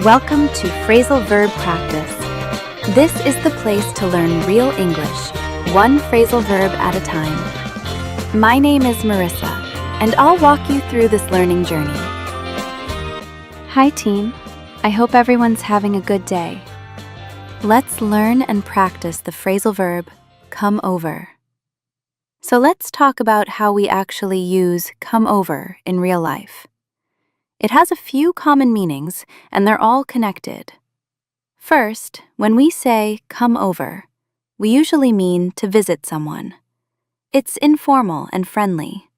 Welcome to Phrasal Verb Practice. This is the place to learn real English, one phrasal verb at a time. My name is Marissa, and I'll walk you through this learning journey. Hi team, I hope everyone's having a good day. Let's learn and practice the phrasal verb come over. So let's talk about how we actually use come over in real life. It has a few common meanings, and they're all connected. First, when we say come over, we usually mean to visit someone. It's informal and friendly.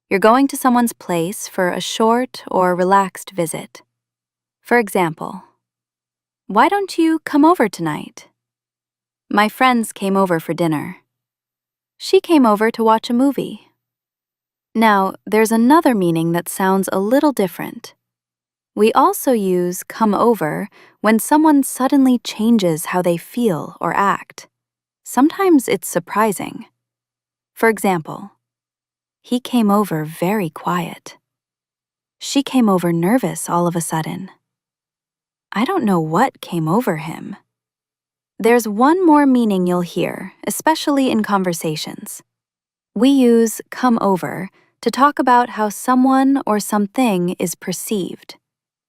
You're going to someone's place for a short or relaxed visit. For example, why don't you come over tonight? My friends came over for dinner. She came over to watch a movie. Now, there's another meaning that sounds a little different. We also use come over when someone suddenly changes how they feel or act. Sometimes it's surprising. For example, he came over very quiet. She came over nervous all of a sudden. I don't know what came over him. There's one more meaning you'll hear, especially in conversations. We use come over to talk about how someone or something is perceived.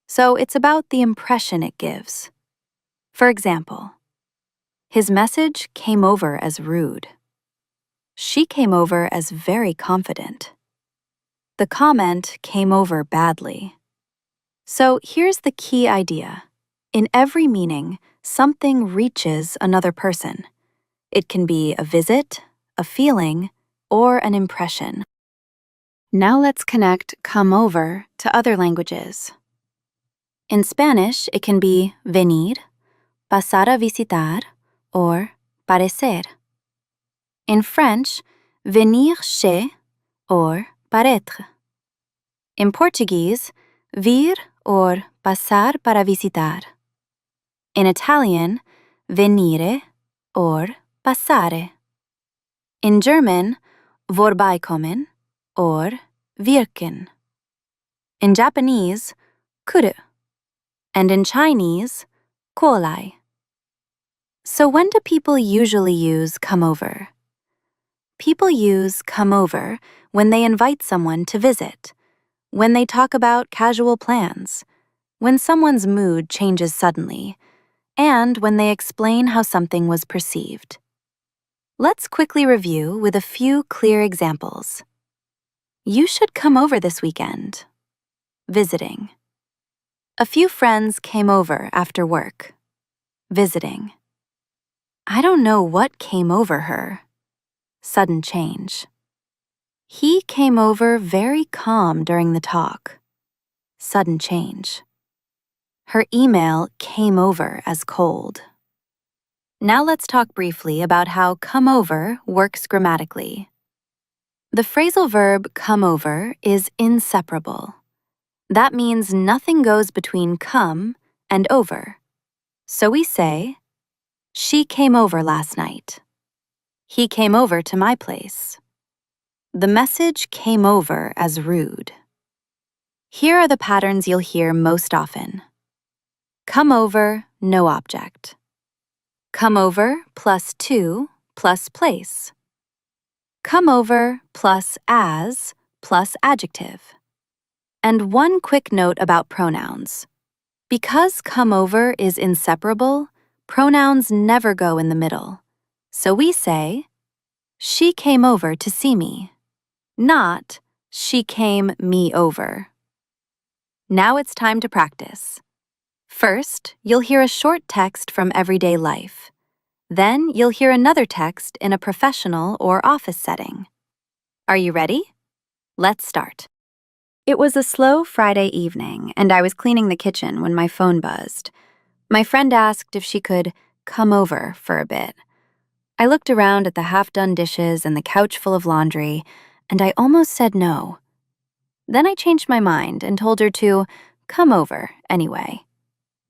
So it's about the impression it gives. For example, his message came over as rude. She came over as very confident. The comment came over badly. So here's the key idea. In every meaning, something reaches another person. It can be a visit, a feeling, or an impression. Now let's connect come over to other languages. In Spanish, it can be venir, pasar a visitar, or parecer. In French, venir chez or paraître. In Portuguese, vir or passar para visitar. In Italian, venire or passare. In German, vorbeikommen or wirken. In Japanese, kuru. And in Chinese, kolai. So when do people usually use come over? People use come over when they invite someone to visit, when they talk about casual plans, when someone's mood changes suddenly, and when they explain how something was perceived. Let's quickly review with a few clear examples. You should come over this weekend. Visiting. A few friends came over after work. Visiting. I don't know what came over her. Sudden change. He came over very calm during the talk. Sudden change. Her email came over as cold. Now let's talk briefly about how come over works grammatically. The phrasal verb come over is inseparable. That means nothing goes between come and over. So we say, she came over last night. He came over to my place. The message came over as rude. Here are the patterns you'll hear most often. Come over, no object. Come over plus to plus place. Come over plus as plus adjective. And one quick note about pronouns. Because come over is inseparable, pronouns never go in the middle. So we say, she came over to see me, not she came me over. Now it's time to practice. First, you'll hear a short text from everyday life. Then you'll hear another text in a professional or office setting. Are you ready? Let's start. It was a slow Friday evening, and I was cleaning the kitchen when my phone buzzed. My friend asked if she could come over for a bit. I looked around at the half-done dishes and the couch full of laundry, and I almost said no. Then I changed my mind and told her to come over anyway.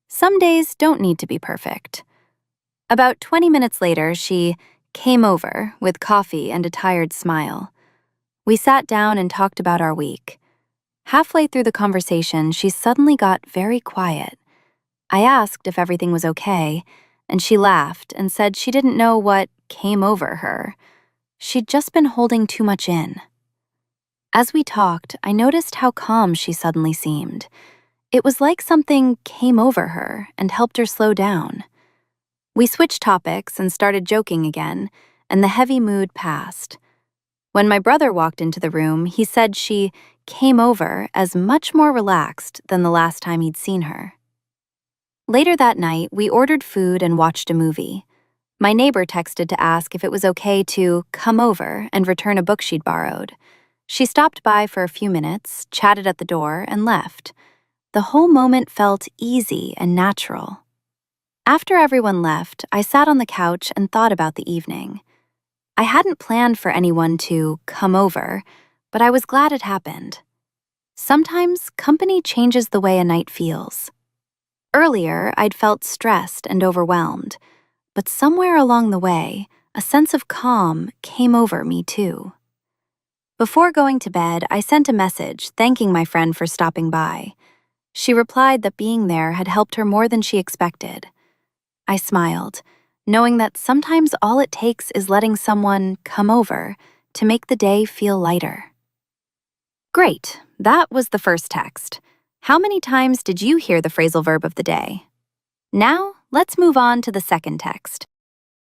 Some days don't need to be perfect. About 20 minutes later, she came over with coffee and a tired smile. We sat down and talked about our week. Halfway through the conversation, she suddenly got very quiet. I asked if everything was okay, and she laughed and said she didn't know what came over her. She'd just been holding too much in. As we talked, I noticed how calm she suddenly seemed. It was like something came over her and helped her slow down. We switched topics and started joking again, and the heavy mood passed. When my brother walked into the room, he said she came over as much more relaxed than the last time he'd seen her. Later that night, we ordered food and watched a movie. My neighbor texted to ask if it was okay to come over and return a book she'd borrowed. She stopped by for a few minutes, chatted at the door, and left. The whole moment felt easy and natural. After everyone left, I sat on the couch and thought about the evening. I hadn't planned for anyone to come over, but I was glad it happened. Sometimes company changes the way a night feels. Earlier, I'd felt stressed and overwhelmed, but somewhere along the way, a sense of calm came over me too. Before going to bed, I sent a message thanking my friend for stopping by. She replied that being there had helped her more than she expected. I smiled, knowing that sometimes all it takes is letting someone come over to make the day feel lighter. Great, that was the first text. How many times did you hear the phrasal verb of the day? Now, let's move on to the second text.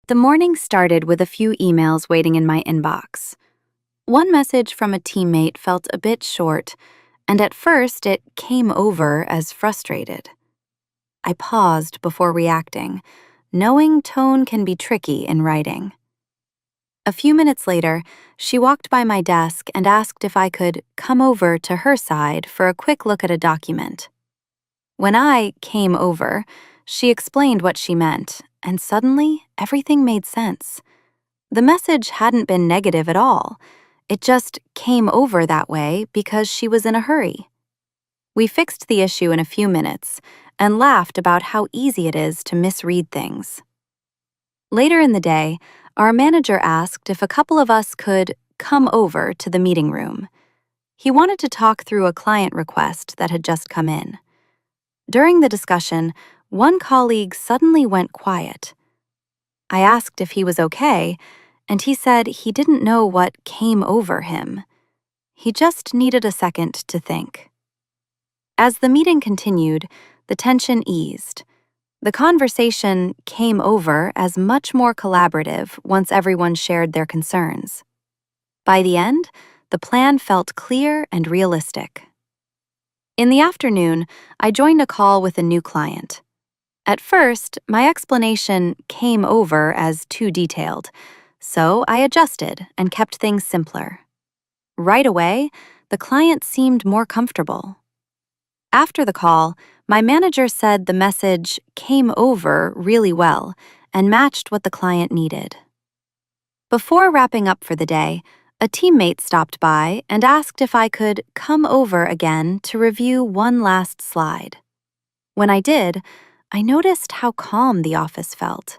The morning started with a few emails waiting in my inbox. One message from a teammate felt a bit short, and at first it came over as frustrated. I paused before reacting, knowing tone can be tricky in writing. A few minutes later, she walked by my desk and asked if I could come over to her side for a quick look at a document. When I came over, she explained what she meant, and suddenly everything made sense. The message hadn't been negative at all. It just came over that way because she was in a hurry. We fixed the issue in a few minutes and laughed about how easy it is to misread things. Later in the day, our manager asked if a couple of us could come over to the meeting room. He wanted to talk through a client request that had just come in. During the discussion, one colleague suddenly went quiet. I asked if he was okay, and he said he didn't know what came over him. He just needed a second to think. As the meeting continued, the tension eased. The conversation came over as much more collaborative once everyone shared their concerns. By the end, the plan felt clear and realistic. In the afternoon, I joined a call with a new client. At first, my explanation came over as too detailed, so I adjusted and kept things simpler. Right away, the client seemed more comfortable. After the call, my manager said the message came over really well and matched what the client needed. Before wrapping up for the day, a teammate stopped by and asked if I could come over again to review one last slide. When I did, I noticed how calm the office felt.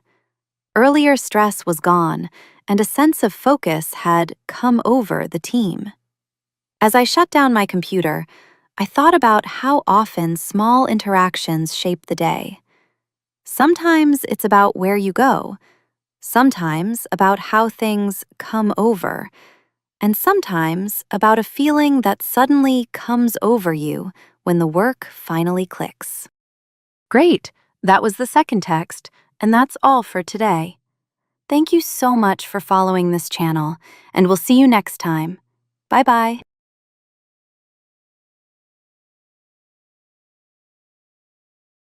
Earlier stress was gone, and a sense of focus had come over the team. As I shut down my computer, I thought about how often small interactions shape the day. Sometimes it's about where you go, sometimes about how things come over, and sometimes about a feeling that suddenly comes over you when the work finally clicks. Great, that was the second text, and that's all for today. Thank you so much for following this channel, and we'll see you next time. Bye-bye.